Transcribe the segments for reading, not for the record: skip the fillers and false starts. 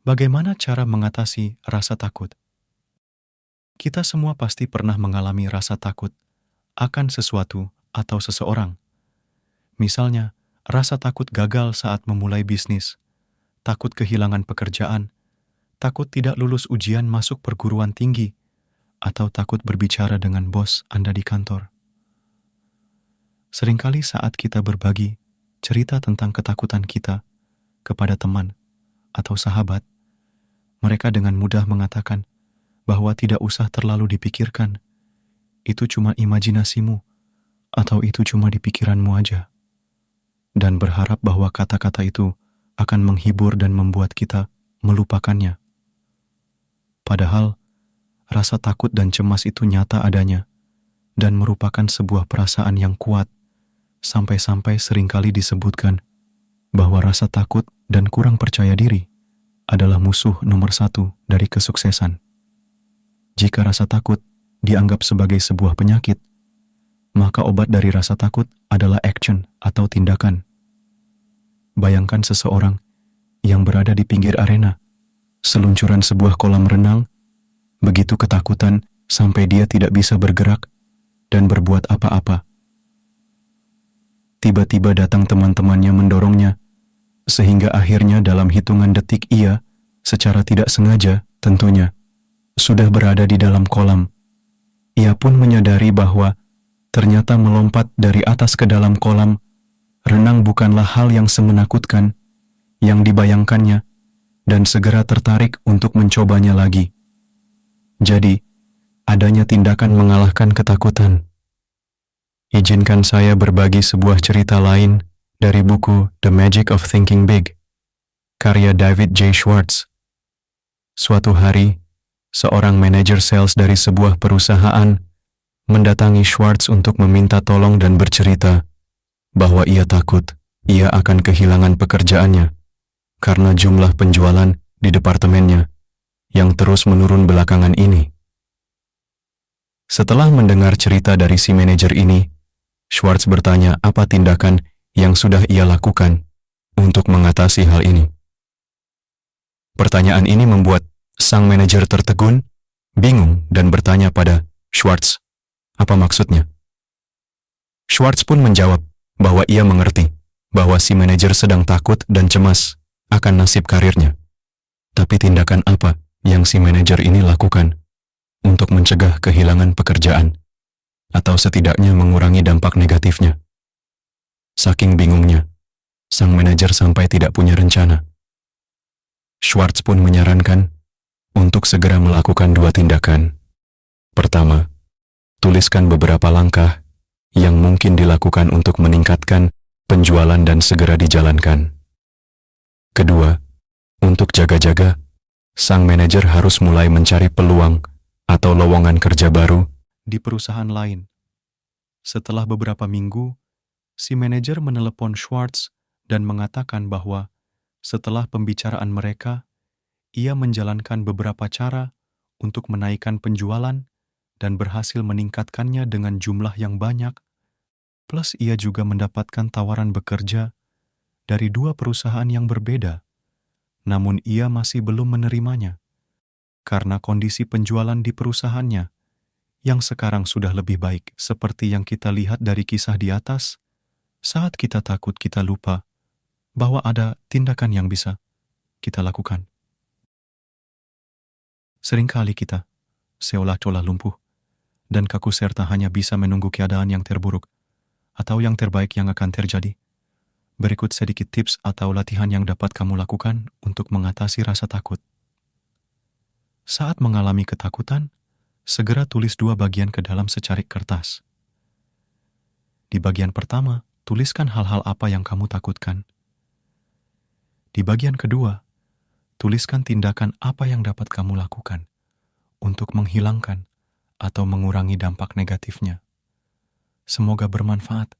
Bagaimana cara mengatasi rasa takut? Kita semua pasti pernah mengalami rasa takut akan sesuatu atau seseorang. Misalnya, rasa takut gagal saat memulai bisnis, takut kehilangan pekerjaan, takut tidak lulus ujian masuk perguruan tinggi, atau takut berbicara dengan bos Anda di kantor. Seringkali saat kita berbagi cerita tentang ketakutan kita kepada teman atau sahabat, mereka dengan mudah mengatakan bahwa tidak usah terlalu dipikirkan. Itu cuma imajinasimu, atau itu cuma di pikiranmu aja. Dan berharap bahwa kata-kata itu akan menghibur dan membuat kita melupakannya. Padahal, rasa takut dan cemas itu nyata adanya, dan merupakan sebuah perasaan yang kuat, sampai-sampai seringkali disebutkan bahwa rasa takut dan kurang percaya diri adalah musuh nomor 1 dari kesuksesan. Jika rasa takut dianggap sebagai sebuah penyakit, maka obat dari rasa takut adalah action atau tindakan. Bayangkan seseorang yang berada di pinggir arena, seluncuran sebuah kolam renang, begitu ketakutan sampai dia tidak bisa bergerak dan berbuat apa-apa. Tiba-tiba datang teman-temannya mendorongnya, sehingga akhirnya dalam hitungan detik ia, secara tidak sengaja tentunya, sudah berada di dalam kolam. Ia pun menyadari bahwa ternyata melompat dari atas ke dalam kolam renang bukanlah hal yang semenakutkan yang dibayangkannya, dan segera tertarik untuk mencobanya lagi. Jadi, adanya tindakan mengalahkan ketakutan. Izinkan saya berbagi sebuah cerita lain dari buku The Magic of Thinking Big, karya David J. Schwartz. Suatu hari, seorang manajer sales dari sebuah perusahaan mendatangi Schwartz untuk meminta tolong dan bercerita bahwa ia takut ia akan kehilangan pekerjaannya karena jumlah penjualan di departemennya yang terus menurun belakangan ini. Setelah mendengar cerita dari si manajer ini, Schwartz bertanya apa tindakan yang sudah ia lakukan untuk mengatasi hal ini. Pertanyaan ini membuat sang manajer tertegun, bingung dan bertanya pada Schwartz, apa maksudnya? Schwartz pun menjawab bahwa ia mengerti bahwa si manajer sedang takut dan cemas akan nasib karirnya. Tapi tindakan apa yang si manajer ini lakukan untuk mencegah kehilangan pekerjaan atau setidaknya mengurangi dampak negatifnya? Saking bingungnya, sang manajer sampai tidak punya rencana. Schwartz pun menyarankan untuk segera melakukan 2 tindakan. Pertama, tuliskan beberapa langkah yang mungkin dilakukan untuk meningkatkan penjualan dan segera dijalankan. Kedua, untuk jaga-jaga, sang manajer harus mulai mencari peluang atau lowongan kerja baru di perusahaan lain. Setelah beberapa minggu, si manajer menelepon Schwartz dan mengatakan bahwa setelah pembicaraan mereka, ia menjalankan beberapa cara untuk menaikkan penjualan dan berhasil meningkatkannya dengan jumlah yang banyak, plus ia juga mendapatkan tawaran bekerja dari 2 perusahaan yang berbeda, namun ia masih belum menerimanya karena kondisi penjualan di perusahaannya yang sekarang sudah lebih baik seperti yang kita lihat dari kisah di atas. Saat kita takut, kita lupa bahwa ada tindakan yang bisa kita lakukan. Seringkali kita seolah-olah lumpuh dan kaku serta hanya bisa menunggu keadaan yang terburuk atau yang terbaik yang akan terjadi. Berikut sedikit tips atau latihan yang dapat kamu lakukan untuk mengatasi rasa takut. Saat mengalami ketakutan, segera tulis 2 bagian ke dalam secarik kertas. Di bagian pertama, tuliskan hal-hal apa yang kamu takutkan. Di bagian kedua, tuliskan tindakan apa yang dapat kamu lakukan untuk menghilangkan atau mengurangi dampak negatifnya. Semoga bermanfaat.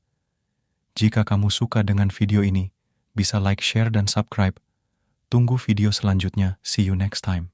Jika kamu suka dengan video ini, bisa like, share, dan subscribe. Tunggu video selanjutnya. See you next time.